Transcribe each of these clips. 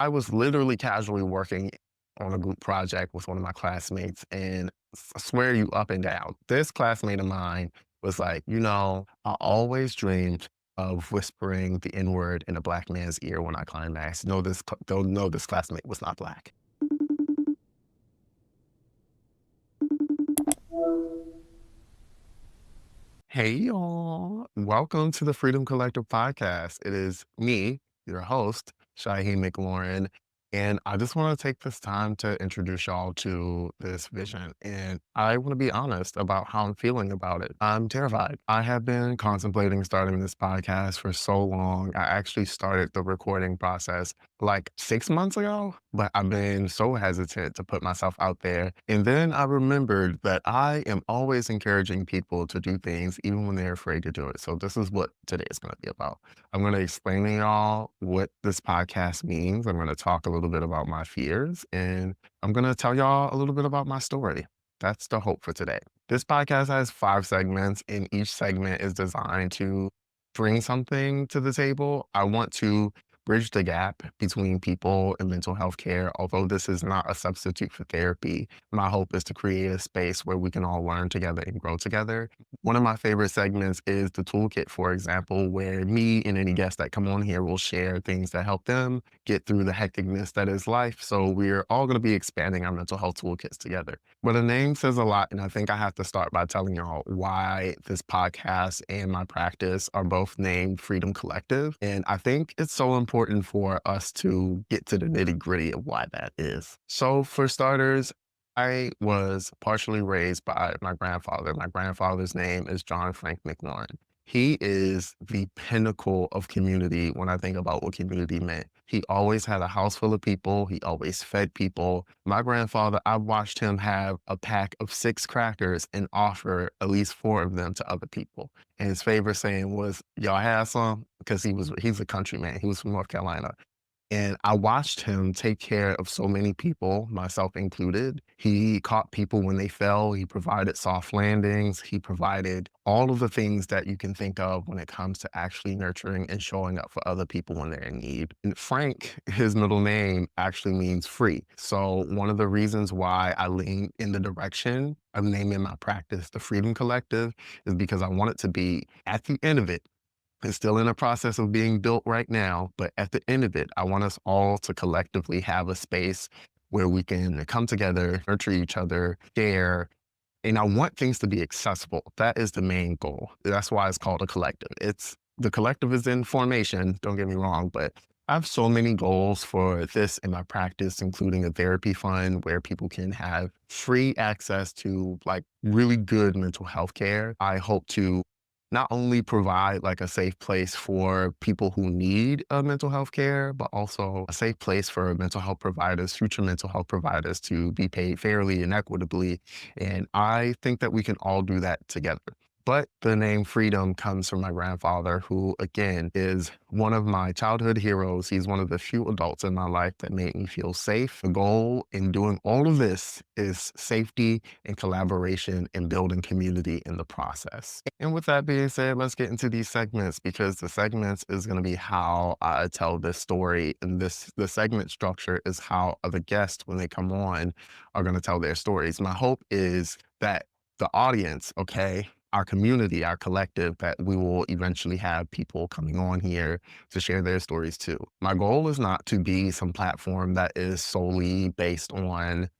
I was literally casually working on a group project with one of my classmates, and I swear you up and down, this classmate of mine was like, I always dreamed of whispering the N word in a black man's ear when I climaxed. No, don't know this classmate was not black. Hey, y'all. Welcome to the Freedom Collective podcast. It is me, your host, Shahem Mclaurin. And I just want to take this time to introduce y'all to this vision. And I want to be honest about how I'm feeling about it. I'm terrified. I have been contemplating starting this podcast for so long. I actually started the recording process like 6 months ago, but I've been so hesitant to put myself out there. And then I remembered that I am always encouraging people to do things even when they're afraid to do it. So this is what today is going to be about. I'm going to explain to y'all what this podcast means. I'm going to talk a little bit about my fears, and I'm going to tell y'all a little bit about my story. That's the hope for today. This podcast has 5 segments, and each segment is designed to bring something to the table. I want to bridge the gap between people and mental health care. Although this is not a substitute for therapy, my hope is to create a space where we can all learn together and grow together. One of my favorite segments is the toolkit, for example, where me and any guest that come on here will share things that help them get through the hecticness that is life. So we're all going to be expanding our mental health toolkits together. But the name says a lot, and I think I have to start by telling y'all why this podcast and my practice are both named Freedom Collective. And I think it's so important for us to get to the nitty-gritty of why that is. So for starters, I was partially raised by my grandfather. My grandfather's name is John Frank Mclaurin. He is the pinnacle of community when I think about what community meant. He always had a house full of people. He always fed people. My grandfather, I watched him have a pack of 6 crackers and offer at least 4 of them to other people. And his favorite saying was, "Y'all have some?" Because he's a country man. He was from North Carolina. And I watched him take care of so many people, myself included. He caught people when they fell. He provided soft landings. He provided all of the things that you can think of when it comes to actually nurturing and showing up for other people when they're in need. And Frank, his middle name actually means free. So one of the reasons why I lean in the direction of naming my practice the Freedom Collective is because I want it to be, at the end of it, it's still in the process of being built right now, but at the end of it, I want us all to collectively have a space where we can come together, nurture each other, share, and I want things to be accessible. That is the main goal. That's why it's called a collective. The collective is in formation, don't get me wrong, but I have so many goals for this in my practice, including a therapy fund where people can have free access to like really good mental health care. I hope to not only provide like a safe place for people who need mental health care, but also a safe place for mental health providers, future mental health providers to be paid fairly and equitably. And I think that we can all do that together. But the name Freedom comes from my grandfather, who, again, is one of my childhood heroes. He's one of the few adults in my life that made me feel safe. The goal in doing all of this is safety and collaboration and building community in the process. And with that being said, let's get into these segments because the segments is going to be how I tell this story. And the segment structure is how other guests, when they come on, are going to tell their stories. My hope is that the audience, okay, our community, our collective, that we will eventually have people coming on here to share their stories too. My goal is not to be some platform that is solely based on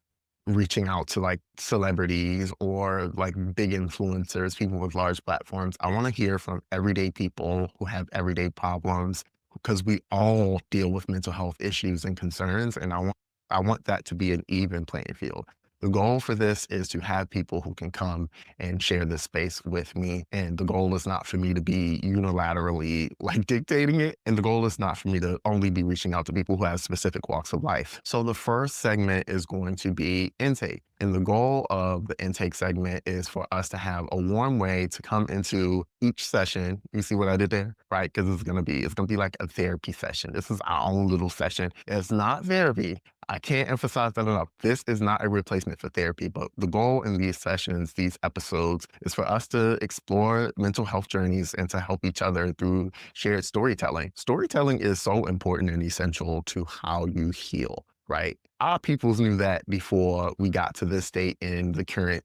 reaching out to like celebrities or like big influencers, people with large platforms. I want to hear from everyday people who have everyday problems because we all deal with mental health issues and concerns. And I want that to be an even playing field. The goal for this is to have people who can come and share this space with me. And the goal is not for me to be unilaterally like dictating it. And the goal is not for me to only be reaching out to people who have specific walks of life. So the first segment is going to be intake. And the goal of the intake segment is for us to have a warm way to come into each session. You see what I did there? Right? Because it's gonna be like a therapy session. This is our own little session. It's not therapy. I can't emphasize that enough. This is not a replacement for therapy, but the goal in these sessions, these episodes, is for us to explore mental health journeys and to help each other through shared storytelling. Storytelling is so important and essential to how you heal, right? Our peoples knew that before we got to this state in the current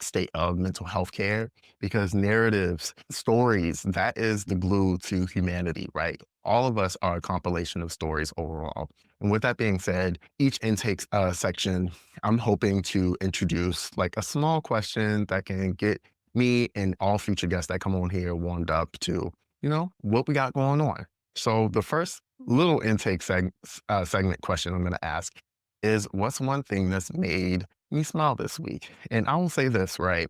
state of mental health care, because narratives, stories, that is the glue to humanity, right? All of us are a compilation of stories overall. And with that being said, each intake section, I'm hoping to introduce like a small question that can get me and all future guests that come on here warmed up to, what we got going on. So the first little segment question I'm going to ask is, what's one thing that's made me smile this week? And I will say this, right?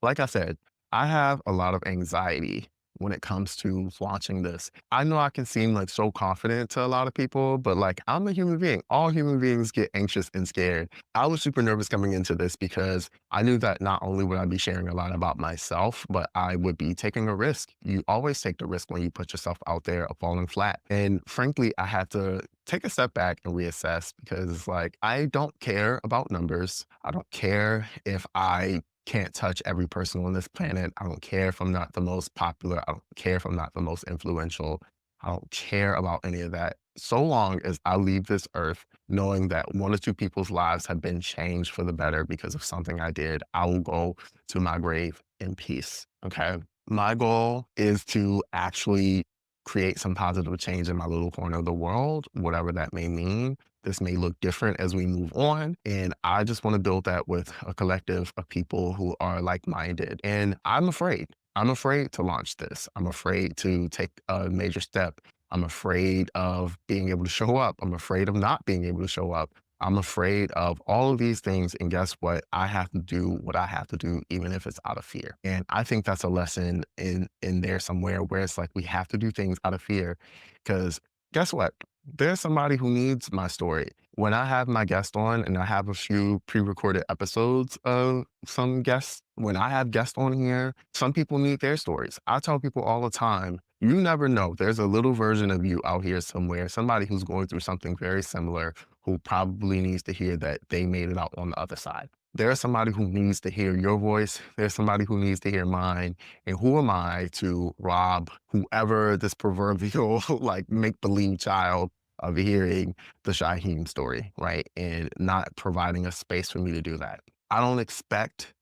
Like I said, I have a lot of anxiety when it comes to launching this. I know I can seem like so confident to a lot of people, but like I'm a human being. All human beings get anxious and scared. I was super nervous coming into this because I knew that not only would I be sharing a lot about myself, but I would be taking a risk. You always take the risk when you put yourself out there of falling flat. And frankly, I had to take a step back and reassess because it's like, I don't care about numbers. I don't care if I can't touch every person on this planet. I don't care if I'm not the most popular. I don't care if I'm not the most influential. I don't care about any of that. So long as I leave this earth knowing that one or two people's lives have been changed for the better because of something I did, I will go to my grave in peace. Okay. My goal is to actually create some positive change in my little corner of the world, whatever that may mean. This may look different as we move on. And I just want to build that with a collective of people who are like minded. And I'm afraid. I'm afraid to launch this. I'm afraid to take a major step. I'm afraid of being able to show up. I'm afraid of not being able to show up. I'm afraid of all of these things. And guess what? I have to do what I have to do, even if it's out of fear. And I think that's a lesson in there somewhere where it's like we have to do things out of fear. Because guess what? There's somebody who needs my story. When I have my guest on and I have a few pre-recorded episodes of some guests, when I have guests on here, some people need their stories. I tell people all the time, you never know. There's a little version of you out here somewhere, somebody who's going through something very similar who probably needs to hear that they made it out on the other side. There's somebody who needs to hear your voice. There's somebody who needs to hear mine. And who am I to rob whoever this proverbial like make-believe child of hearing the Shahem story, right? And not providing a space for me to do that. I don't expect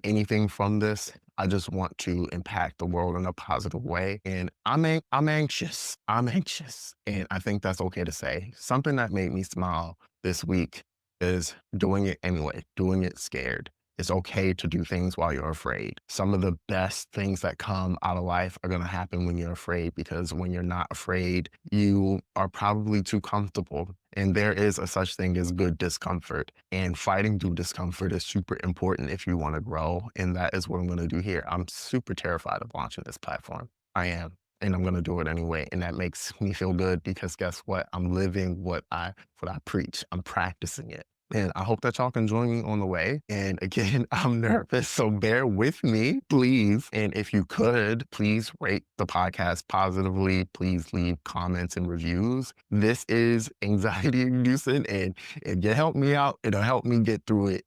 anything from this. I just want to impact the world in a positive way. And I'm anxious. I'm anxious. And I think that's okay to say. Something that made me smile this week is doing it anyway, doing it scared. It's okay to do things while you're afraid. Some of the best things that come out of life are going to happen when you're afraid, because when you're not afraid, you are probably too comfortable. And there is a such thing as good discomfort. And fighting through discomfort is super important if you want to grow. And that is what I'm going to do here. I'm super terrified of launching this platform. I am. And I'm going to do it anyway. And that makes me feel good because guess what? I'm living what I preach. I'm practicing it. And I hope that y'all can join me on the way. And again, I'm nervous, so bear with me, please. And if you could, please rate the podcast positively. Please leave comments and reviews. This is anxiety inducing, and if you help me out, it'll help me get through it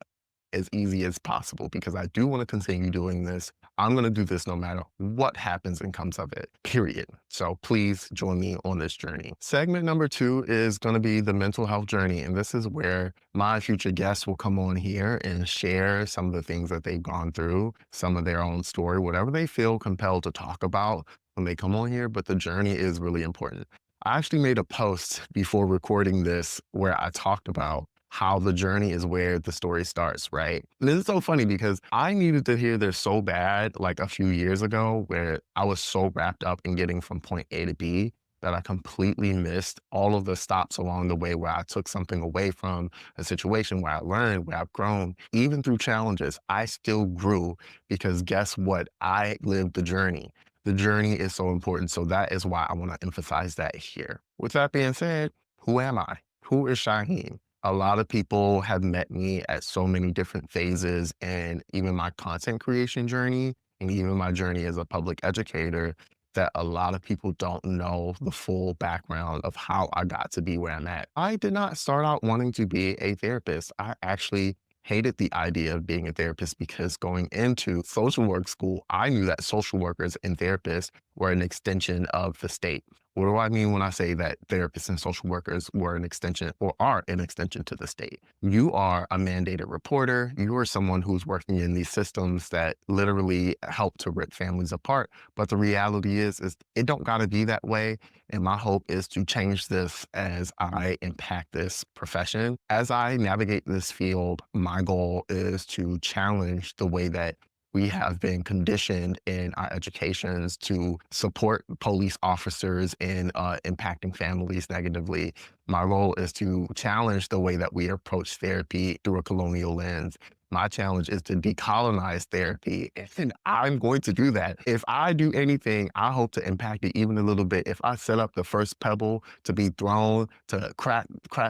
as easy as possible, because I do want to continue doing this. I'm going to do this no matter what happens and comes of it, period. So please join me on this journey. Segment number 2 is going to be the mental health journey. And this is where my future guests will come on here and share some of the things that they've gone through, some of their own story, whatever they feel compelled to talk about when they come on here. But the journey is really important. I actually made a post before recording this where I talked about how the journey is where the story starts, right? And this is so funny because I needed to hear this so bad like a few years ago, where I was so wrapped up in getting from point A to B that I completely missed all of the stops along the way where I took something away from a situation, where I learned, where I've grown. Even through challenges, I still grew, because guess what? I lived the journey. The journey is so important. So that is why I want to emphasize that here. With that being said, who am I? Who is Shahem? A lot of people have met me at so many different phases, and even my content creation journey and even my journey as a public educator. that a lot of people don't know the full background of how I got to be where I'm at. I did not start out wanting to be a therapist. I actually hated the idea of being a therapist because going into social work school, I knew that social workers and therapists were an extension of the state. What do I mean when I say that therapists and social workers were an extension or are an extension to the state? You are a mandated reporter. You are someone who's working in these systems that literally help to rip families apart. But the reality is it don't gotta be that way. And my hope is to change this as I impact this profession. As I navigate this field, my goal is to challenge the way that we have been conditioned in our educations to support police officers in impacting families negatively. My role is to challenge the way that we approach therapy through a colonial lens. My challenge is to decolonize therapy, and I'm going to do that. If I do anything, I hope to impact it even a little bit. If I set up the first pebble to be thrown to crack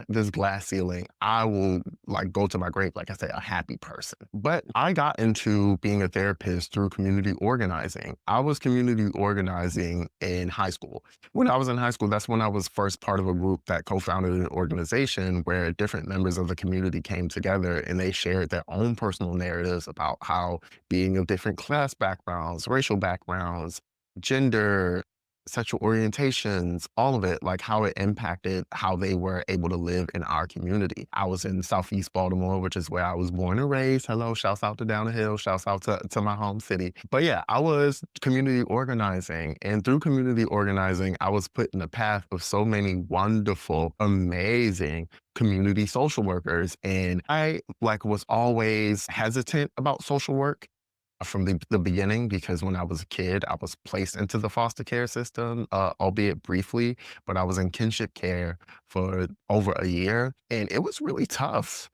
this glass ceiling, I will like go to my grave, like I said, a happy person. But I got into being a therapist through community organizing. I was community organizing in high school. When I was in high school, that's when I was first part of a group that co-founded an organization where different members of the community came together and they shared their own personal narratives about how being of different class backgrounds, racial backgrounds, gender, sexual orientations, all of it, like how it impacted how they were able to live in our community. I was in Southeast Baltimore, which is where I was born and raised. Hello, shouts out to Down the Hill, shouts out to my home city. But yeah, I was community organizing. And through community organizing, I was put in the path of so many wonderful, amazing community social workers. And I like was always hesitant about social work from the beginning because when I was a kid, I was placed into the foster care system, albeit briefly, but I was in kinship care for over a year. And it was really tough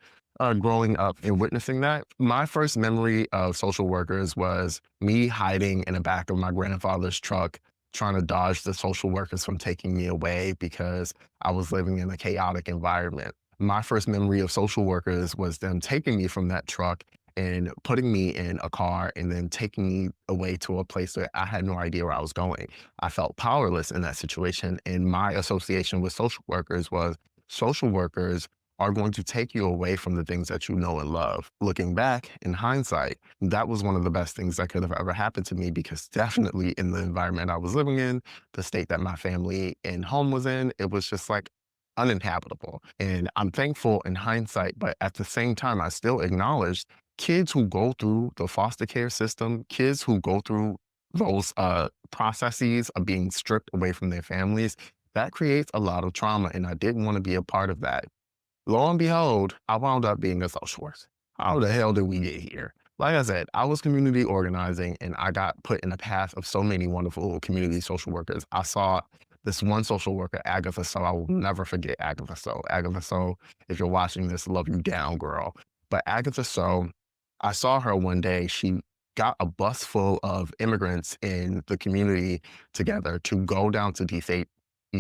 growing up and witnessing that. My first memory of social workers was me hiding in the back of my grandfather's truck, trying to dodge the social workers from taking me away because I was living in a chaotic environment. My first memory of social workers was them taking me from that truck and putting me in a car and then taking me away to a place where I had no idea where I was going. I felt powerless in that situation. And my association with social workers was social workers are going to take you away from the things that you know and love. Looking back in hindsight, that was one of the best things that could have ever happened to me because definitely in the environment I was living in, the state that my family and home was in, it was just like uninhabitable. And I'm thankful in hindsight, but at the same time, I still acknowledge kids who go through the foster care system, kids who go through those processes of being stripped away from their families, that creates a lot of trauma. And I didn't want to be a part of that. Lo and behold, I wound up being a social worker. How the hell did we get here? Like I said, I was community organizing and I got put in the path of so many wonderful community social workers. I saw this one social worker, Agatha So. I will never forget Agatha So. Agatha So, if you're watching this, love you down, girl. But Agatha So, I saw her one day. She got a bus full of immigrants in the community together to go down to DC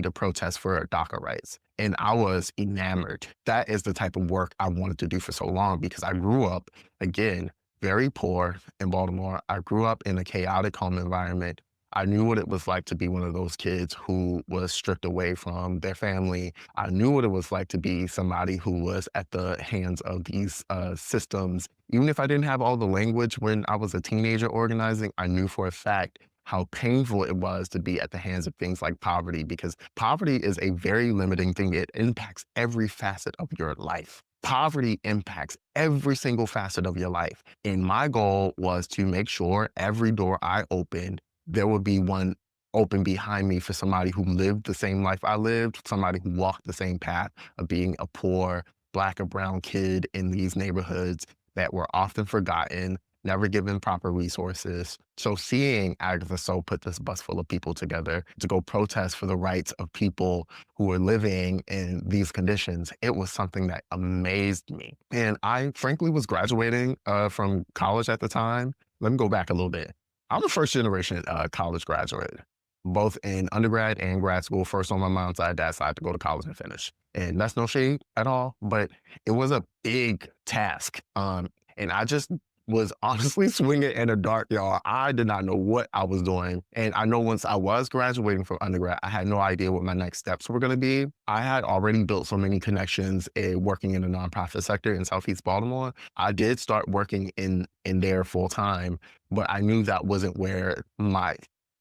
to protest for DACA rights. And I was enamored. That is the type of work I wanted to do for so long because I grew up, again, very poor in Baltimore. I grew up in a chaotic home environment. I knew what it was like to be one of those kids who was stripped away from their family. I knew what it was like to be somebody who was at the hands of these systems. Even if I didn't have all the language when I was a teenager organizing, I knew for a fact how painful it was to be at the hands of things like poverty, because poverty is a very limiting thing. It impacts every facet of your life. Poverty impacts every single facet of your life. And my goal was to make sure every door I opened, there would be one open behind me for somebody who lived the same life I lived, somebody who walked the same path of being a poor Black or brown kid in these neighborhoods that were often forgotten, never given proper resources. So seeing Agatha So put this bus full of people together to go protest for the rights of people who were living in these conditions, it was something that amazed me. And I frankly was graduating from college at the time. Let me go back a little bit. I'm a first generation college graduate, both in undergrad and grad school, first on my mom's side, dad's side to go to college and finish. And that's no shade at all, but it was a big task. And I just was honestly swinging in the dark, y'all. I did not know what I was doing. And I know once I was graduating from undergrad, I had no idea what my next steps were going to be. I had already built so many connections working in the nonprofit sector in Southeast Baltimore. I did start working in there full time, but I knew that wasn't where I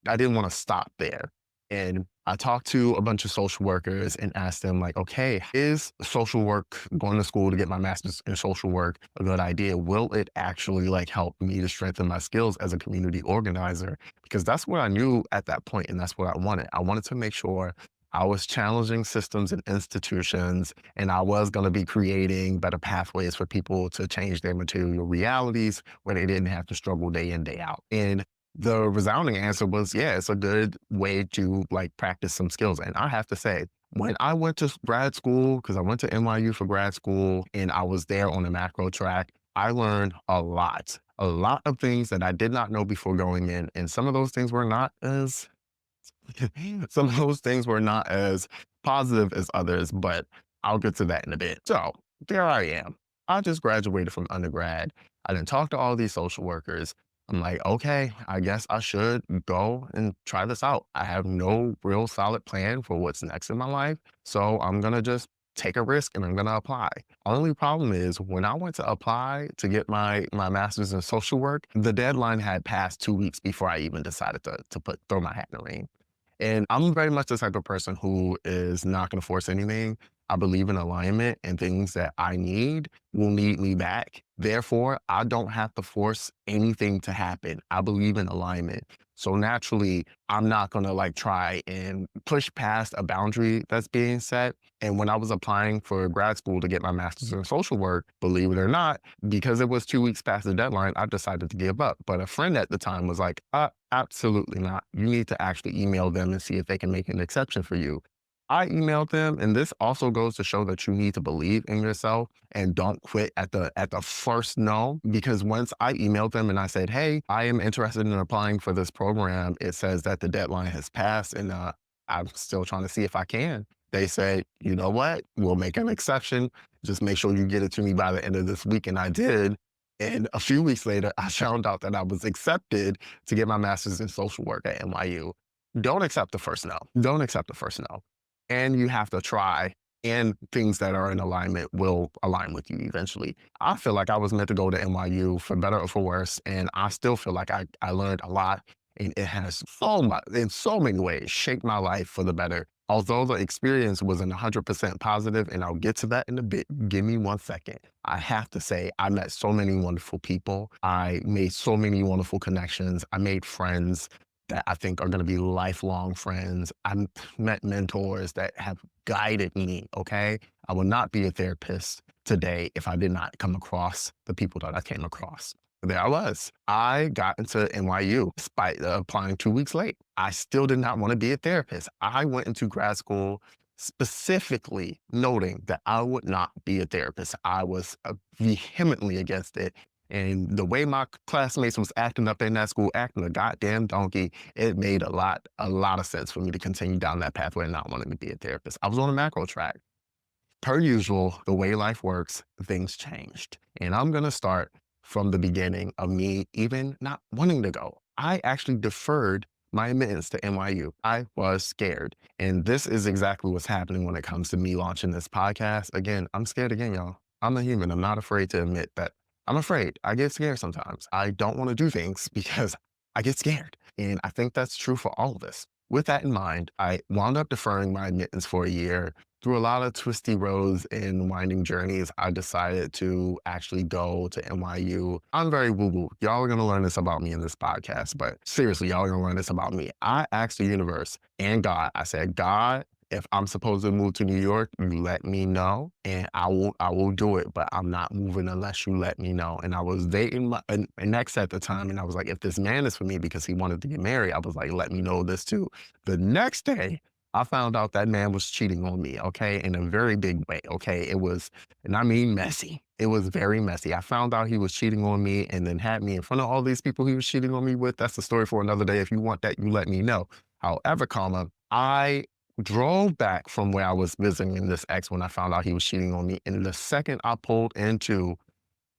didn't want to stop there. And I talked to a bunch of social workers and asked them, like, okay, is social work, going to school to get my master's in social work, a good idea? Will it actually like help me to strengthen my skills as a community organizer? Because that's what I knew at that point, and that's what I wanted. I wanted to make sure I was challenging systems and institutions, and I was going to be creating better pathways for people to change their material realities where they didn't have to struggle day in, day out. And the resounding answer was, yeah, it's a good way to like practice some skills. And I have to say, when I went to grad school, because I went to NYU for grad school and I was there on the macro track, I learned a lot of things that I did not know before going in. And some of those things were not as some of those things were not as positive as others, but I'll get to that in a bit. So there I am. I just graduated from undergrad. I didn't talk to all these social workers. I'm like, okay, I guess I should go and try this out. I have no real solid plan for what's next in my life. So I'm going to just take a risk and I'm going to apply. Only problem is when I went to apply to get my master's in social work, the deadline had passed 2 weeks before I even decided to throw my hat in the ring. And I'm very much the type of person who is not going to force anything. I believe in alignment, and things that I need will need me back. Therefore, I don't have to force anything to happen. I believe in alignment. So naturally, I'm not going to like try and push past a boundary that's being set. And when I was applying for grad school to get my master's in social work, believe it or not, because it was 2 weeks past the deadline, I decided to give up. But a friend at the time was like, absolutely not. You need to actually email them and see if they can make an exception for you. I emailed them, and this also goes to show that you need to believe in yourself and don't quit at the first no. Because once I emailed them and I said, "Hey, I am interested in applying for this program," it says that the deadline has passed, and I'm still trying to see if I can. They said, "You know what? We'll make an exception. Just make sure you get it to me by the end of this week," and I did. And a few weeks later, I found out that I was accepted to get my master's in social work at NYU. Don't accept the first no. Don't accept the first no, and you have to try. And things that are in alignment will align with you eventually. I feel like I was meant to go to NYU for better or for worse. And I still feel like I learned a lot. And it has so much, in so many ways, shaped my life for the better. Although the experience wasn't 100% positive, and I'll get to that in a bit, give me 1 second. I have to say, I met so many wonderful people. I made so many wonderful connections. I made friends that I think are going to be lifelong friends. I met mentors that have guided me. Okay. I would not be a therapist today if I did not come across the people that I came across. There I was. I got into NYU despite applying 2 weeks late. I still did not want to be a therapist. I went into grad school specifically noting that I would not be a therapist. I was vehemently against it. And the way my classmates was acting up in that school, acting a goddamn donkey, it made a lot of sense for me to continue down that pathway and not wanting to be a therapist. I was on a macro track. Per usual, the way life works, things changed. And I'm going to start from the beginning of me even not wanting to go. I actually deferred my admittance to NYU. I was scared. And this is exactly what's happening when it comes to me launching this podcast. Again, I'm scared again, y'all. I'm a human. I'm not afraid to admit that I'm afraid. I get scared sometimes. I don't want to do things because I get scared. And I think that's true for all of us. With that in mind, I wound up deferring my admittance for a year. Through a lot of twisty roads and winding journeys, I decided to actually go to NYU. I'm very woo-woo. Y'all are going to learn this about me in this podcast, but seriously, y'all are going to learn this about me. I asked the universe and God, I said, "God, if I'm supposed to move to New York, you let me know, and I will do it. But I'm not moving unless you let me know." And I was dating an ex at the time, and I was like, if this man is for me because he wanted to get married, I was like, let me know this too. The next day, I found out that man was cheating on me, okay, in a very big way, okay? It was, and I mean messy. It was very messy. I found out he was cheating on me and then had me in front of all these people he was cheating on me with. That's the story for another day. If you want that, you let me know. However, comma, I drove back from where I was visiting this ex when I found out he was cheating on me. And the second I pulled into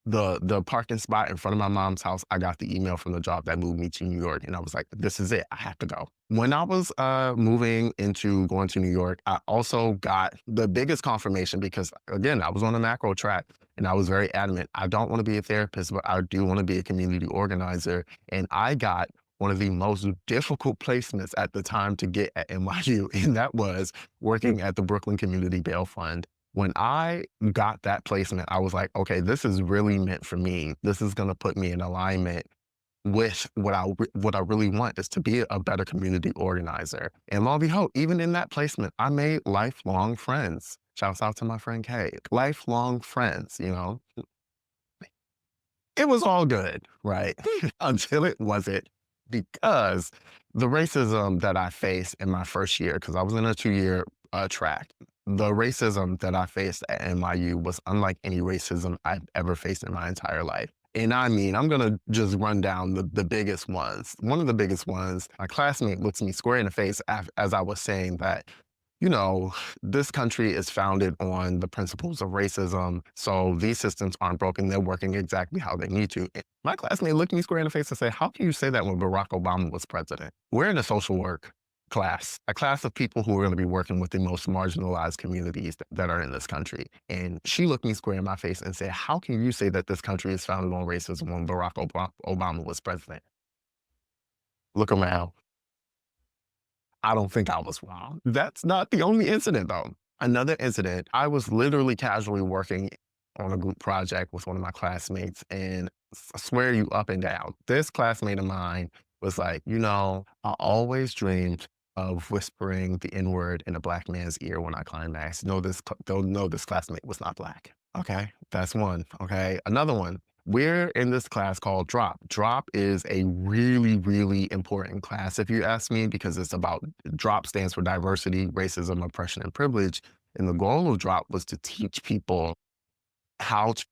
the parking spot in front of my mom's house, I got the email from the job that moved me to New York, and I was like, "This is it. I have to go." When I was moving into going to New York, I also got the biggest confirmation because again, I was on a macro track, and I was very adamant. I don't want to be a therapist, but I do want to be a community organizer, and I got one of the most difficult placements at the time to get at NYU, and that was working at the Brooklyn Community Bail Fund. When I got that placement, I was like, okay, this is really meant for me. This is going to put me in alignment with what I really want is to be a better community organizer. And lo and behold, even in that placement, I made lifelong friends. Shouts out to my friend Kay. Lifelong friends, you know. It was all good, right? Until it wasn't because the racism that I faced in my first year, because I was in a 2-year track, the racism that I faced at NYU was unlike any racism I've ever faced in my entire life. And I mean, I'm gonna just run down the biggest ones. One of the biggest ones, my classmate looks me square in the face as I was saying that this country is founded on the principles of racism. So these systems aren't broken. They're working exactly how they need to. And my classmate looked me square in the face and said, how can you say that when Barack Obama was president? We're in a social work class, a class of people who are going to be working with the most marginalized communities that are in this country. And she looked me square in my face and said, how can you say that this country is founded on racism when Barack Obama was president? Look around. I don't think I was wrong. That's not the only incident, though. Another incident, I was literally casually working on a group project with one of my classmates, and I swear you up and down, this classmate of mine was like, I always dreamed of whispering the N word in a black man's ear when I climaxed. No, don't know this classmate was not black. Okay, that's one. Okay, another one. We're in this class called Drop. Drop is a really, really important class, if you ask me, because it's about Drop stands for diversity, racism, oppression, and privilege. And the goal of Drop was to teach people how to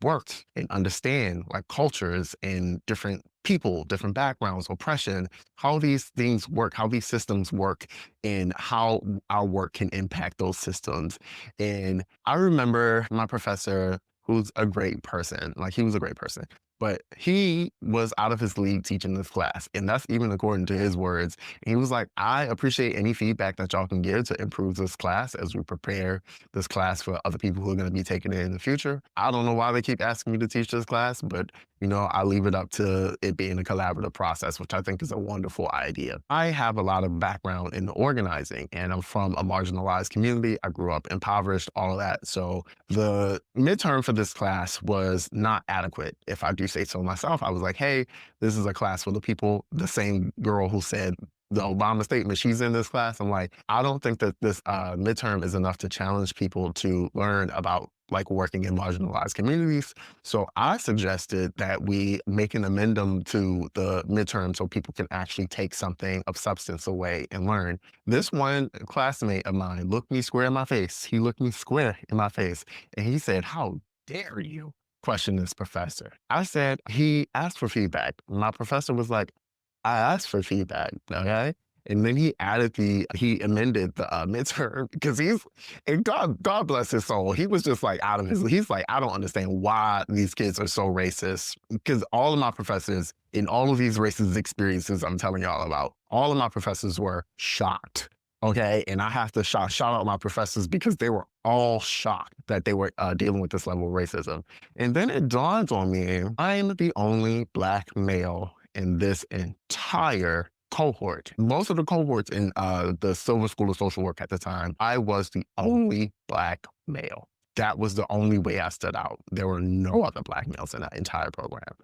work and understand cultures and different people, different backgrounds, oppression, how these things work, how these systems work, and how our work can impact those systems. And I remember my professor, who's a great person, he was a great person, but he was out of his league teaching this class. And that's even according to his words. And he was like, I appreciate any feedback that y'all can give to improve this class as we prepare this class for other people who are going to be taking it in the future. I don't know why they keep asking me to teach this class, but I leave it up to it being a collaborative process, which I think is a wonderful idea. I have a lot of background in organizing, and I'm from a marginalized community. I grew up impoverished, all of that. So the midterm for this class was not adequate. If I do say so myself, I was like, hey, this is a class for the people. The same girl who said the Obama statement, she's in this class. I'm like, I don't think that this midterm is enough to challenge people to learn about working in marginalized communities. So I suggested that we make an amendment to the midterm so people can actually take something of substance away and learn. This one classmate of mine looked me square in my face. He looked me square in my face and he said, how dare you question this professor? I said, he asked for feedback. My professor was like, I asked for feedback, okay? And then he amended the midterm because and God bless his soul. He was just he's like, I don't understand why these kids are so racist. Because all of my professors in all of these racist experiences I'm telling y'all about, all of my professors were shocked. Okay. And I have to shout out my professors because they were all shocked that they were dealing with this level of racism. And then it dawned on me, I am the only Black male in this entire cohort. Most of the cohorts in the Silver School of Social Work at the time, I was the only Black male. That was the only way I stood out. There were no other Black males in that entire program.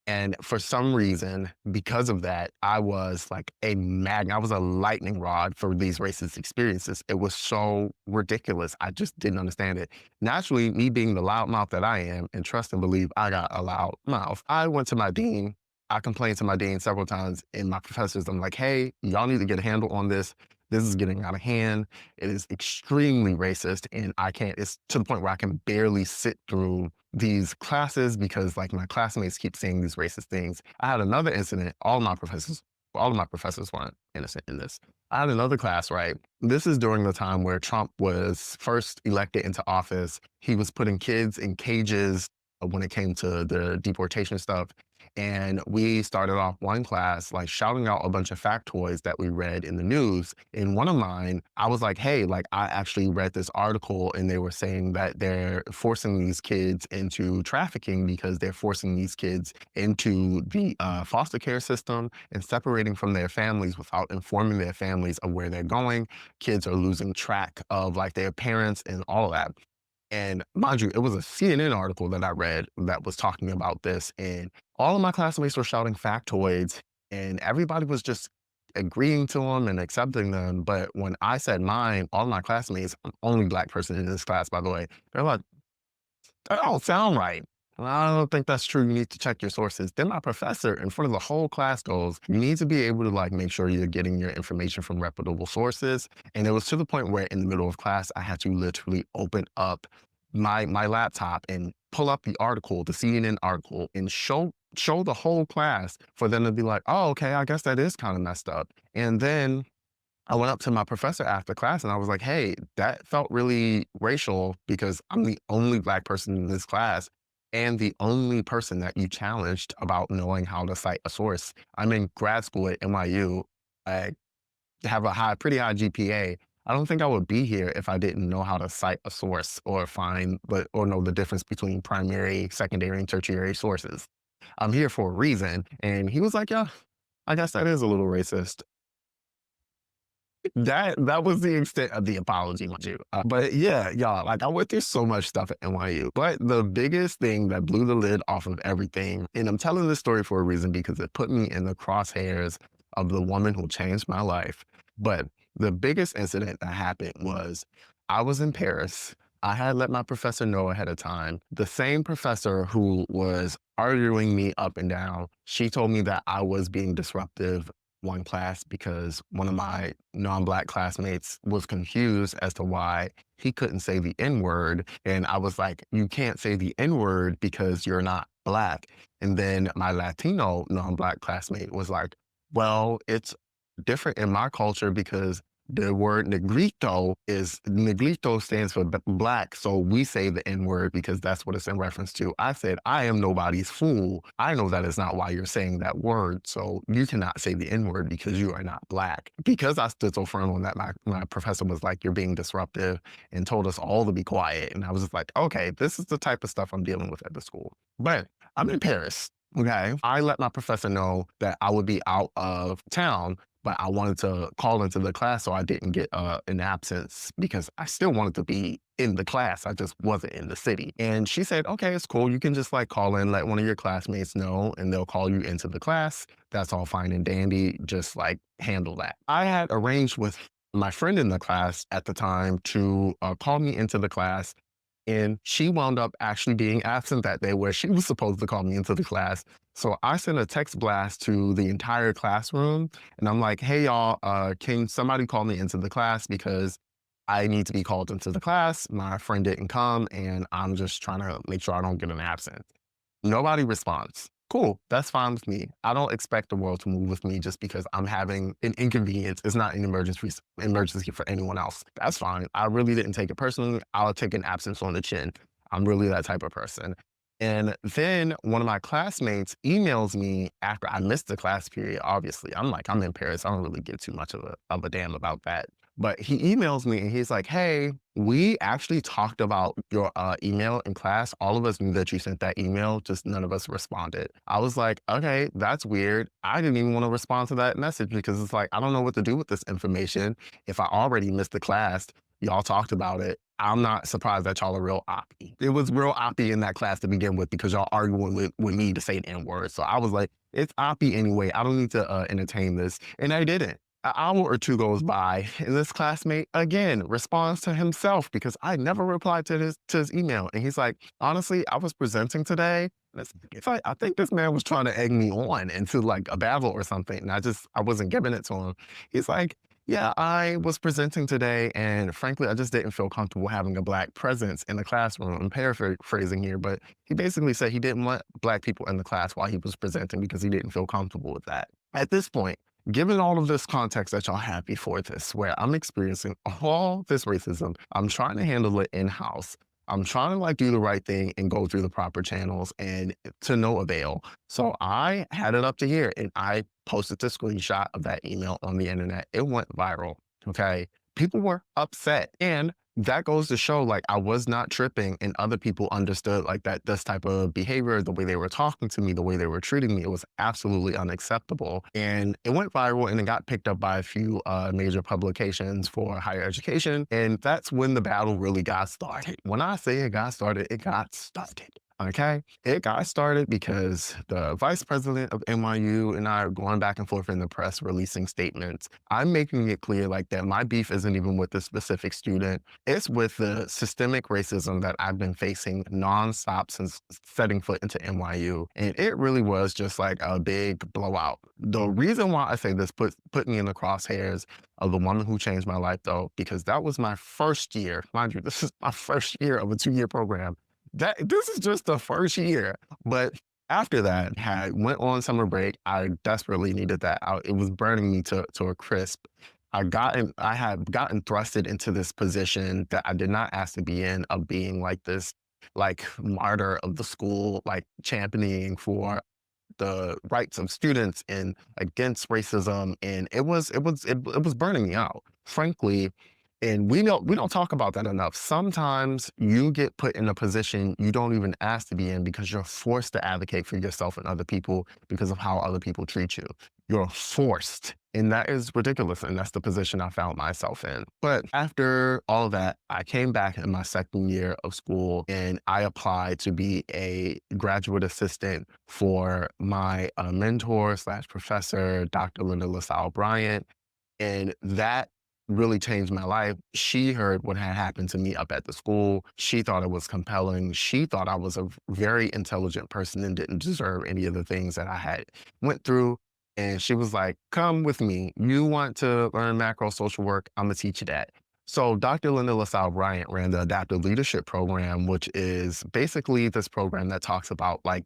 And for some reason, because of that, I was like a magnet. I was a lightning rod for these racist experiences. It was so ridiculous. I just didn't understand it. Naturally, me being the loudmouth that I am, and trust and believe I got a loud mouth, I went to my dean. I complained to my dean several times, and my professors, I'm like, hey, y'all need to get a handle on this. This is getting out of hand. It is extremely racist, and it's to the point where I can barely sit through these classes because my classmates keep saying these racist things. I had another incident. All of my professors weren't innocent in this. I had another class, right? This is during the time where Trump was first elected into office. He was putting kids in cages when it came to the deportation stuff. And we started off one class like shouting out a bunch of factoids that we read in the news. In one of mine, I was like, hey, like I actually read this article and they were saying that they're forcing these kids into trafficking because they're forcing these kids into the foster care system and separating from their families without informing their families of where they're going. Kids are losing track of like their parents and all of that. And mind you, it was a CNN article that I read that was talking about this. And all of my classmates were shouting factoids, and everybody was just agreeing to them and accepting them. But when I said mine, all my classmates, I'm the only Black person in this class, by the way, they're like, that don't sound right. And I don't think that's true. You need to check your sources. Then my professor, in front of the whole class, goes, you need to be able to like make sure you're getting your information from reputable sources. And it was to the point where in the middle of class, I had to literally open up my laptop and pull up the article, the CNN article, and show the whole class for them to be like, oh, okay, I guess that is kind of messed up. And then I went up to my professor after class and I was like, hey, that felt really racial because I'm the only Black person in this class and the only person that you challenged about knowing how to cite a source. I'm in grad school at NYU. I have a pretty high GPA. I don't think I would be here if I didn't know how to cite a source or or know the difference between primary, secondary, and tertiary sources. I'm here for a reason. And he was like, yeah, I guess that is a little racist. That was the extent of the apology, mind you. But yeah, y'all, like I went through so much stuff at NYU. But the biggest thing that blew the lid off of everything, and I'm telling this story for a reason because it put me in the crosshairs of the woman who changed my life. But the biggest incident that happened was I was in Paris. I had let my professor know ahead of time. The same professor who was arguing me up and down, she told me that I was being disruptive one class because one of my non-Black classmates was confused as to why he couldn't say the N-word. And I was like, you can't say the N-word because you're not Black. And then my Latino non-Black classmate was like, well, it's different in my culture because the word negrito stands for Black. So we say the N word because that's what it's in reference to. I said, I am nobody's fool. I know that is not why you're saying that word. So you cannot say the N word because you are not Black. Because I stood so firm on that, my professor was like, you're being disruptive and told us all to be quiet. And I was just like, okay, this is the type of stuff I'm dealing with at the school. But I'm in Paris. Okay. I let my professor know that I would be out of town, but I wanted to call into the class so I didn't get an absence because I still wanted to be in the class. I just wasn't in the city. And she said, okay, it's cool. You can just like call in, let one of your classmates know, and they'll call you into the class. That's all fine and dandy. Just like handle that. I had arranged with my friend in the class at the time to call me into the class. And she wound up actually being absent that day where she was supposed to call me into the class. So I sent a text blast to the entire classroom. And I'm like, hey, y'all, can somebody call me into the class because I need to be called into the class. My friend didn't come and I'm just trying to make sure I don't get an absence. Nobody responds. Cool, that's fine with me. I don't expect the world to move with me just because I'm having an inconvenience. It's not an emergency for anyone else. That's fine. I really didn't take it personally. I'll take an absence on the chin. I'm really that type of person. And then one of my classmates emails me after I missed the class period, obviously. I'm like, I'm in Paris. I don't really give too much of a damn about that. But he emails me and he's like, hey, we actually talked about your email in class. All of us knew that you sent that email, just none of us responded. I was like, okay, that's weird. I didn't even want to respond to that message because it's like, I don't know what to do with this information. If I already missed the class, y'all talked about it. I'm not surprised that y'all are real oppy. It was real oppy in that class to begin with because y'all arguing with me to say the N-word. So I was like, it's oppy anyway. I don't need to entertain this. And I didn't. An hour or two goes by, and this classmate again responds to himself because I never replied to his email. And he's like, honestly, I was presenting today. And it's like, I think this man was trying to egg me on into like a battle or something. And I wasn't giving it to him. He's like, yeah, I was presenting today, and frankly, I just didn't feel comfortable having a Black presence in the classroom. I'm paraphrasing here, but he basically said he didn't want Black people in the class while he was presenting because he didn't feel comfortable with that. At this point, given all of this context that y'all had before this, where I'm experiencing all this racism, I'm trying to handle it in-house. I'm trying to like do the right thing and go through the proper channels and to no avail. So I had it up to here and I posted the screenshot of that email on the internet. It went viral. Okay. People were upset. And that goes to show like I was not tripping and other people understood like that this type of behavior, the way they were talking to me, the way they were treating me, it was absolutely unacceptable. And it went viral and it got picked up by a few major publications for higher education. And that's when the battle really got started. When I say it got started, it got started. Okay. It got started because the vice president of NYU and I are going back and forth in the press releasing statements. I'm making it clear like that my beef isn't even with the specific student. It's with the systemic racism that I've been facing nonstop since setting foot into NYU. And it really was just like a big blowout. The reason why I say this put me in the crosshairs of the woman who changed my life though, because that was my first year. Mind you, this is my first year of a 2-year program. This is just the first year. But after that, had went on summer break. I desperately needed that out. It was burning me to a crisp. I had gotten thrusted into this position that I did not ask to be in of being like this like martyr of the school, like championing for the rights of students and against racism. And it was burning me out, frankly. And we don't talk about that enough. Sometimes you get put in a position you don't even ask to be in because you're forced to advocate for yourself and other people because of how other people treat you. You're forced. And that is ridiculous. And that's the position I found myself in. But after all of that, I came back in my second year of school and I applied to be a graduate assistant for my mentor slash professor, Dr. Linda LaSalle Bryant. And that really changed my life. She heard what had happened to me up at the school. She thought it was compelling. She thought I was a very intelligent person and didn't deserve any of the things that I had went through. And she was like, come with me. You want to learn macro social work? I'm gonna teach you that. So Dr. Linda LaSalle Bryant ran the Adaptive Leadership Program, which is basically this program that talks about like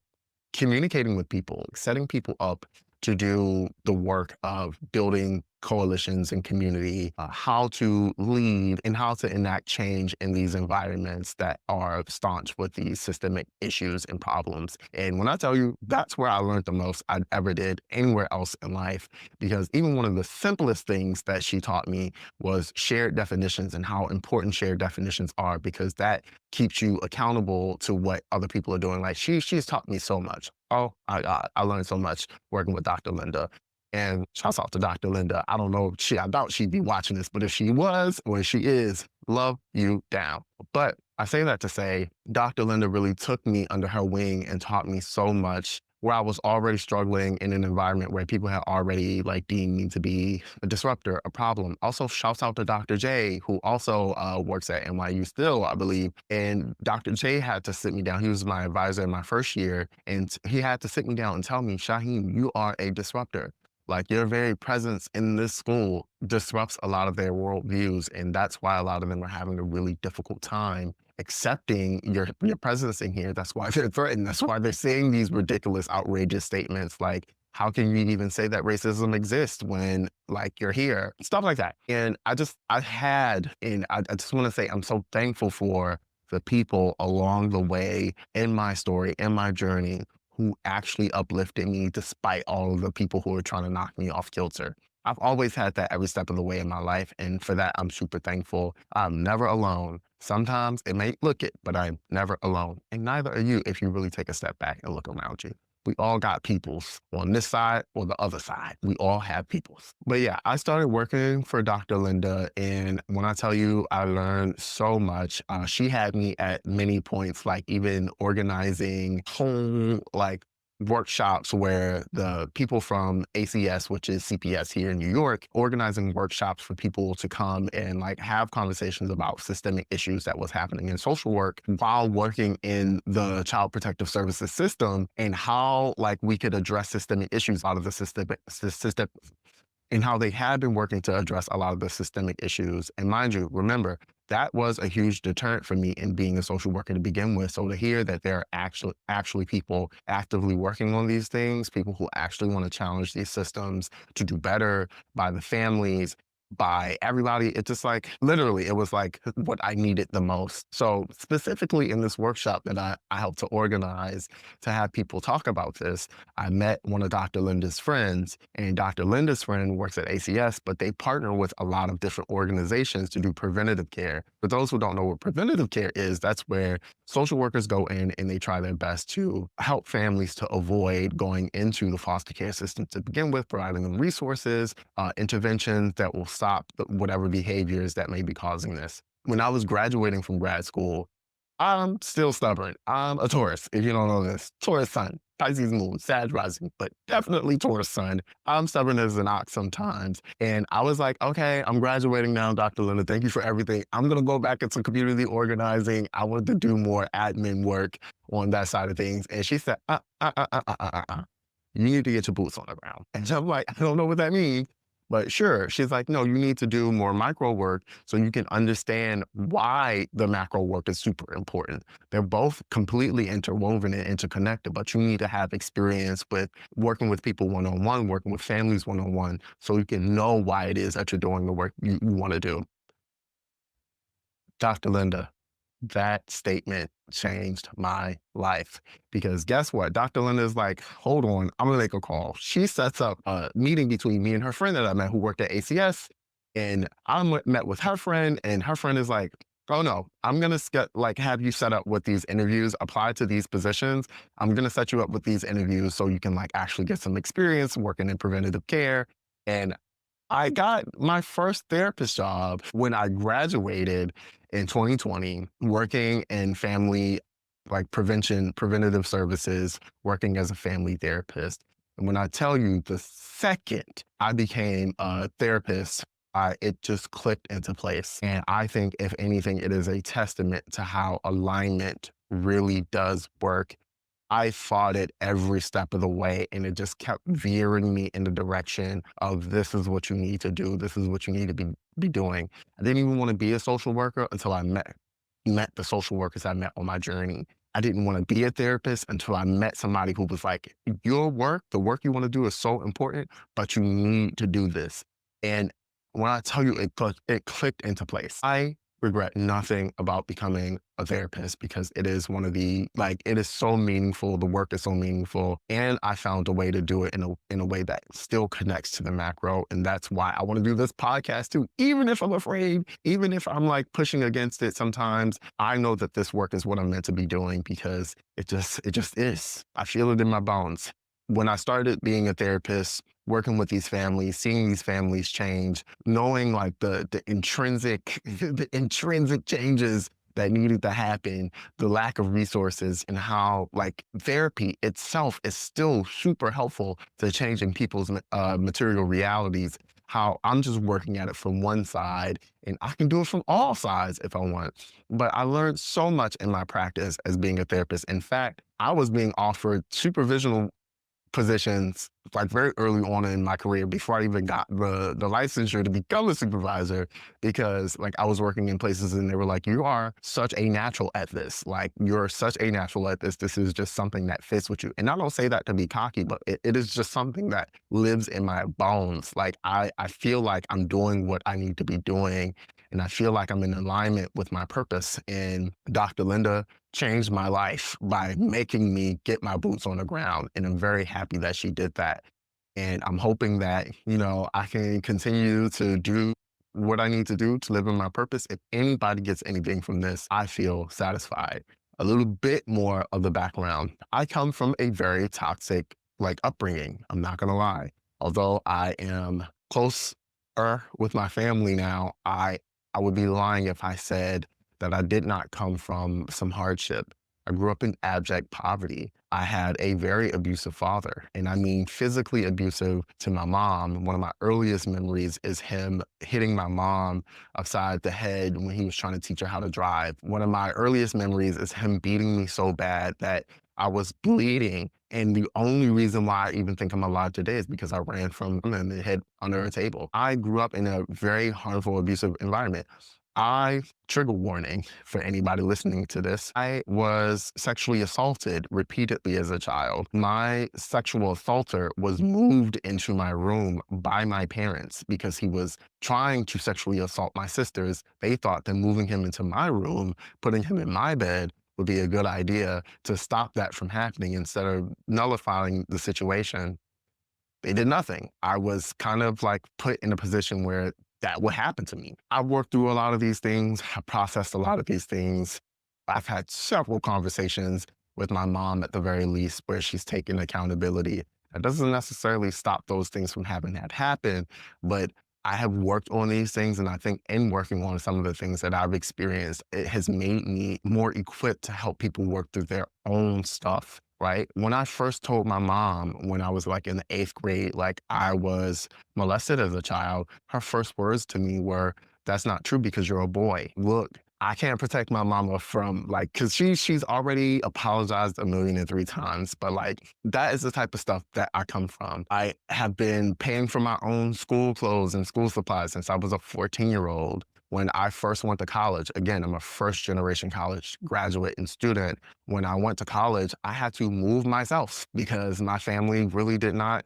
communicating with people, setting people up to do the work of building coalitions and community, how to lead and how to enact change in these environments that are staunch with these systemic issues and problems. And when I tell you, that's where I learned the most I ever did anywhere else in life, because even one of the simplest things that she taught me was shared definitions and how important shared definitions are, because that keeps you accountable to what other people are doing. Like she's taught me so much. Oh my God, I learned so much working with Dr. Linda. And shouts out to Dr. Linda. I don't know, I doubt she'd be watching this, but if she was, or if she is, love you down. But I say that to say, Dr. Linda really took me under her wing and taught me so much where I was already struggling in an environment where people had already like deemed me to be a disruptor, a problem. Also, shouts out to Dr. J, who also works at NYU still, I believe. And Dr. J had to sit me down. He was my advisor in my first year. And he had to sit me down and tell me, Shahem, you are a disruptor. Like your very presence in this school disrupts a lot of their worldviews. And that's why a lot of them are having a really difficult time accepting your presence in here. That's why they're threatened. That's why they're saying these ridiculous, outrageous statements like, how can you even say that racism exists when like you're here? Stuff like that. And I just want to say I'm so thankful for the people along the way in my story, in my journey, who actually uplifted me despite all of the people who are trying to knock me off kilter. I've always had that every step of the way in my life. And for that, I'm super thankful. I'm never alone. Sometimes it may look it, but I'm never alone. And neither are you if you really take a step back and look around you. We all got peoples on this side or the other side. We all have peoples. But yeah, I started working for Dr. Linda. And when I tell you, I learned so much. She had me at many points, like even organizing home, like workshops where the people from ACS, which is CPS here in New York, organizing workshops for people to come and like have conversations about systemic issues that was happening in social work while working in the child protective services system, and how like we could address systemic issues out of the system and how they had been working to address a lot of the systemic issues. And mind you, remember, that was a huge deterrent for me in being a social worker to begin with. So to hear that there are actually people actively working on these things, people who actually want to challenge these systems to do better by the families, by everybody. It just like literally, it was like what I needed the most. So specifically in this workshop that I helped to organize to have people talk about this, I met one of Dr. Linda's friends, and Dr. Linda's friend works at ACS, but they partner with a lot of different organizations to do preventative care. For those who don't know what preventative care is, that's where social workers go in and they try their best to help families to avoid going into the foster care system to begin with, providing them resources, interventions that will stop whatever behaviors that may be causing this. When I was graduating from grad school, I'm still stubborn. I'm a Taurus, if you don't know this. Taurus sun, Pisces moon, Sag rising, but definitely Taurus sun. I'm stubborn as an ox sometimes. And I was like, okay, I'm graduating now, Dr. Linda. Thank you for everything. I'm going to go back into community organizing. I want to do more admin work on that side of things. And she said, you need to get your boots on the ground. And I'm like, I don't know what that means. But sure, she's like, no, you need to do more micro work so you can understand why the macro work is super important. They're both completely interwoven and interconnected, but you need to have experience with working with people one on one, working with families one on one, so you can know why it is that you're doing the work you want to do. Dr. Linda, that statement changed my life because guess what? Dr. Linda is like, hold on, I'm gonna make a call. She sets up a meeting between me and her friend that I met who worked at ACS. And met with her friend, and her friend is like, oh no, I'm gonna like have you set up with these interviews, apply to these positions. I'm gonna set you up with these interviews so you can like actually get some experience working in preventative care. And I got my first therapist job when I graduated in 2020, working in family like preventative services, working as a family therapist. And when I tell you the second I became a therapist, it just clicked into place. And I think, if anything, it is a testament to how alignment really does work. I fought it every step of the way, and it just kept veering me in the direction of this is what you need to do. This is what you need to be doing. I didn't even want to be a social worker until I met the social workers I met on my journey. I didn't want to be a therapist until I met somebody who was like, your work, the work you want to do is so important, but you need to do this. And when I tell you it clicked into place, I regret nothing about becoming a therapist because it is one of the like it is so meaningful. The work is so meaningful, and I found a way to do it in a way that still connects to the macro, and that's why I want to do this podcast too. Even if I'm afraid, even if I'm like pushing against it, sometimes I know that this work is what I'm meant to be doing because it just is. I feel it in my bones. When I started being a therapist, working with these families, seeing these families change, knowing like the intrinsic the intrinsic changes that needed to happen, the lack of resources, and how like therapy itself is still super helpful to changing people's material realities. How I'm just working at it from one side, and I can do it from all sides if I want. But I learned so much in my practice as being a therapist. In fact, I was being offered supervisional positions like very early on in my career before I even got the licensure to become a supervisor, because like I was working in places and they were like, you are such a natural at this. Like you're such a natural at this. This is just something that fits with you. And I don't say that to be cocky, but it is just something that lives in my bones. Like I feel like I'm doing what I need to be doing. And I feel like I'm in alignment with my purpose. And Dr. Linda changed my life by making me get my boots on the ground. And I'm very happy that she did that. And I'm hoping that, I can continue to do what I need to do to live in my purpose. If anybody gets anything from this, I feel satisfied. A little bit more of the background. I come from a very toxic, like upbringing. I'm not going to lie. Although I am closer with my family now, I would be lying if I said that I did not come from some hardship. I grew up in abject poverty. I had a very abusive father, and I mean physically abusive to my mom. One of my earliest memories is him hitting my mom upside the head when he was trying to teach her how to drive. One of my earliest memories is him beating me so bad that I was bleeding. And the only reason why I even think I'm alive today is because I ran from him and hid under a table. I grew up in a very harmful, abusive environment. I, trigger warning for anybody listening to this, I was sexually assaulted repeatedly as a child. My sexual assaulter was moved into my room by my parents because he was trying to sexually assault my sisters. They thought that moving him into my room, putting him in my bed, would be a good idea to stop that from happening instead of nullifying the situation. They did nothing. I was kind of like put in a position where that would happen to me. I've worked through a lot of these things. I processed a lot of these things. I've had several conversations with my mom at the very least where she's taken accountability. That doesn't necessarily stop those things from having that happen, but I have worked on these things. And I think in working on some of the things that I've experienced, it has made me more equipped to help people work through their own stuff. Right. When I first told my mom when I was like in the eighth grade, like I was molested as a child, her first words to me were, "That's not true because you're a boy. Look, I can't protect my mama from like, cause she's already apologized a million and three times, but like that is the type of stuff that I come from. I have been paying for my own school clothes and school supplies since I was a 14-year-old. When I first went to college, again, I'm a first generation college graduate and student. When I went to college, I had to move myself because my family really did not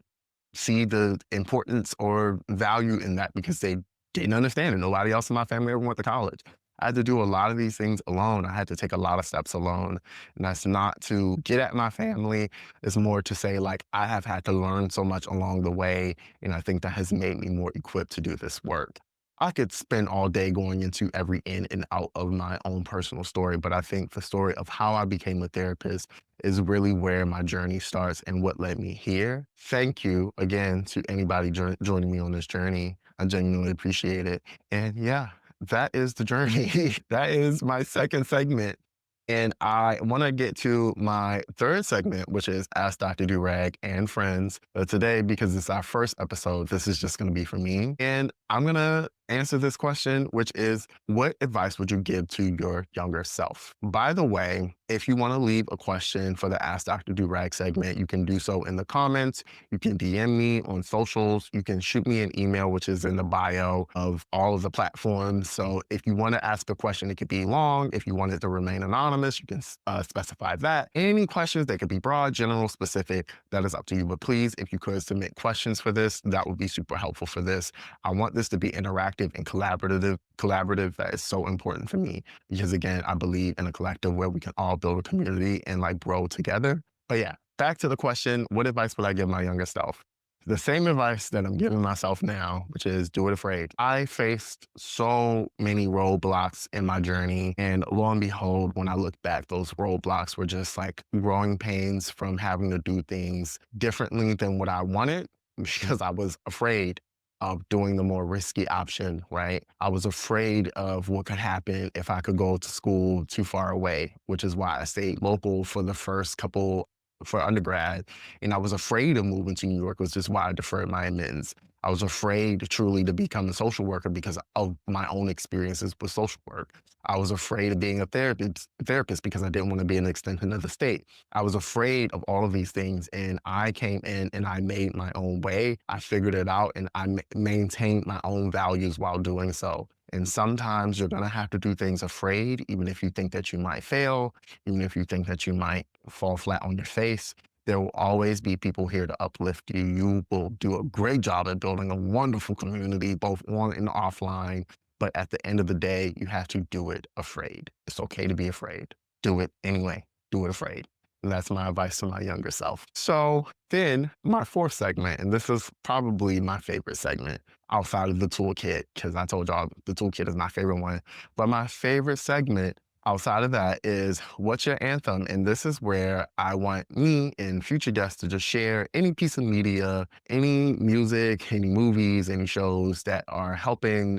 see the importance or value in that because they didn't understand it. Nobody else in my family ever went to college. I had to do a lot of these things alone. I had to take a lot of steps alone. And that's not to get at my family. It's more to say, like, I have had to learn so much along the way. And I think that has made me more equipped to do this work. I could spend all day going into every in and out of my own personal story, but I think the story of how I became a therapist is really where my journey starts and what led me here. Thank you again to anybody joining me on this journey. I genuinely appreciate it. And yeah, that is the journey. That is my second segment. And I want to get to my third segment, which is Ask Dr. Durag and Friends. But today, because it's our first episode, this is just going to be for me. And I'm going to answer this question, which is, what advice would you give to your younger self? By the way, if you want to leave a question for the Ask Dr. Durag segment, you can do so in the comments. You can DM me on socials. You can shoot me an email, which is in the bio of all of the platforms. So if you want to ask a question, it could be long. If you want it to remain anonymous, you can specify that. Any questions, they could be broad, general, specific. That is up to you. But please, if you could submit questions for this, that would be super helpful for this. I want this to be interactive and collaborative. That is so important for me because again, I believe in a collective where we can all build a community and like grow together. But yeah, back to the question, what advice would I give my younger self? The same advice that I'm giving myself now, which is do it afraid. I faced so many roadblocks in my journey. And lo and behold, when I look back, those roadblocks were just like growing pains from having to do things differently than what I wanted because I was afraid of doing the more risky option, right? I was afraid of what could happen if I could go to school too far away, which is why I stayed local for the first couple for undergrad. And I was afraid of moving to New York, which is why I deferred my admittance. I was afraid truly to become a social worker because of my own experiences with social work. I was afraid of being a therapist because I didn't want to be an extension of the state. I was afraid of all of these things. And I came in and I made my own way. I figured it out and I maintained my own values while doing so. And sometimes you're going to have to do things afraid, even if you think that you might fail, even if you think that you might fall flat on your face. There will always be people here to uplift you. You will do a great job at building a wonderful community, both on and offline. But at the end of the day, you have to do it afraid. It's okay to be afraid. Do it anyway. Do it afraid. And that's my advice to my younger self. So then my fourth segment, and this is probably my favorite segment outside of the toolkit, because I told y'all the toolkit is my favorite one. But my favorite segment outside of that is what's your anthem? And this is where I want me and future guests to just share any piece of media, any music, any movies, any shows that are helping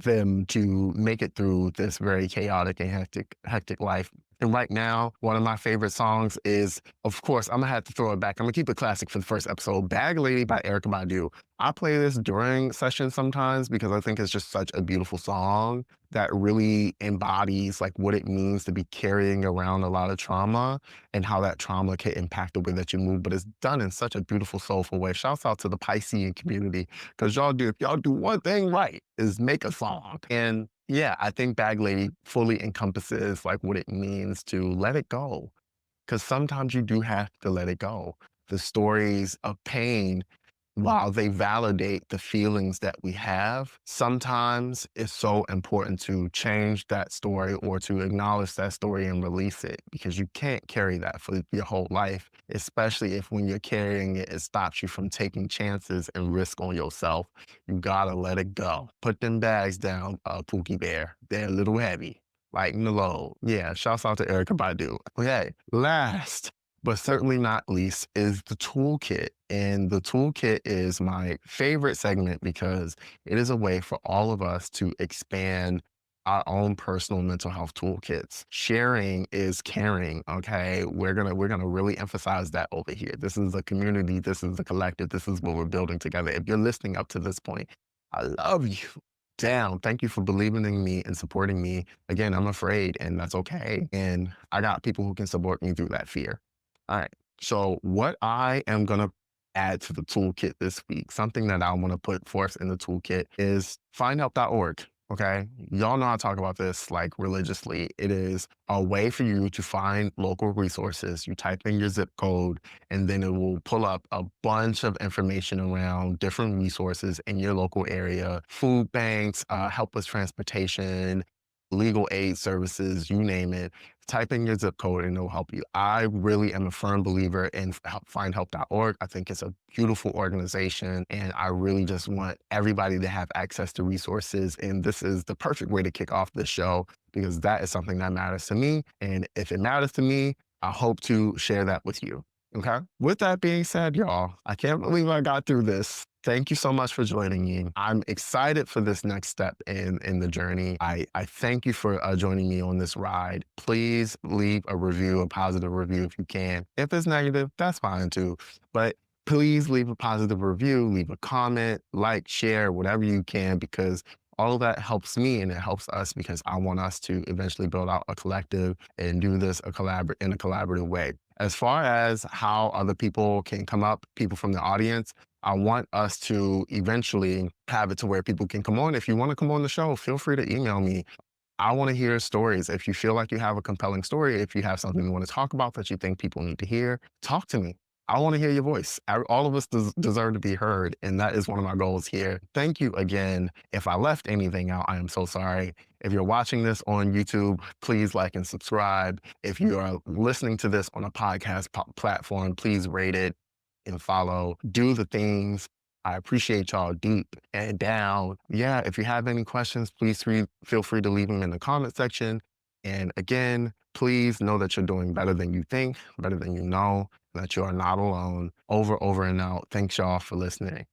them to make it through this very chaotic and hectic life. And right now, one of my favorite songs is, of course, I'm gonna have to throw it back. I'm gonna keep it classic for the first episode, Bag Lady by Erykah Badu. I play this during sessions sometimes because I think it's just such a beautiful song that really embodies like what it means to be carrying around a lot of trauma and how that trauma can impact the way that you move. But it's done in such a beautiful, soulful way. Shouts out to the Piscean community because if y'all do one thing right, is make a song. And Yeah, I think Bag Lady fully encompasses like what it means to let it go. Because sometimes you do have to let it go. The stories of pain, while they validate the feelings that we have, sometimes it's so important to change that story or to acknowledge that story and release it because you can't carry that for your whole life, especially if when you're carrying it, it stops you from taking chances and risk on yourself. You gotta let it go. Put them bags down, Pookie Bear. They're a little heavy. Lighten the load. Yeah, shouts out to Erica Badu. Okay, last but certainly not least is the toolkit. And the toolkit is my favorite segment because it is a way for all of us to expand our own personal mental health toolkits. Sharing is caring, okay? We're gonna really emphasize that over here. This is a community, this is a collective, this is what we're building together. If you're listening up to this point, I love you. Down. Thank you for believing in me and supporting me. Again, I'm afraid, and that's okay. And I got people who can support me through that fear. All right. So, what I am going to add to the toolkit this week, something that I want to put forth in the toolkit is findhelp.org. Okay. Y'all know I talk about this like religiously. It is a way for you to find local resources. You type in your zip code, and then it will pull up a bunch of information around different resources in your local area food banks, help with transportation, legal aid services, you name it. Type in your zip code and it'll help you. I really am a firm believer in findhelp.org. I think it's a beautiful organization and I really just want everybody to have access to resources. And this is the perfect way to kick off this show because that is something that matters to me. And if it matters to me, I hope to share that with you. Okay. With that being said, y'all, I can't believe I got through this. Thank you so much for joining me. I'm excited for this next step in the journey. I thank you for joining me on this ride. Please leave a review, a positive review if you can. If it's negative, that's fine too. But please leave a positive review, leave a comment, like, share, whatever you can, because all of that helps me and it helps us because I want us to eventually build out a collective and do this in a collaborative way. As far as how other people can come up, people from the audience, I want us to eventually have it to where people can come on. If you want to come on the show, feel free to email me. I want to hear stories. If you feel like you have a compelling story, if you have something you want to talk about that you think people need to hear, talk to me. I want to hear your voice. All of us deserve to be heard. And that is one of my goals here. Thank you again. If I left anything out, I am so sorry. If you're watching this on YouTube, please like and subscribe. If you are listening to this on a podcast platform, please rate it and follow. Do the things. I appreciate y'all deep and down. Yeah, if you have any questions, please feel free to leave them in the comment section. And again, please know that you're doing better than you think, better than you know, that you are not alone. Over and out. Thanks y'all for listening.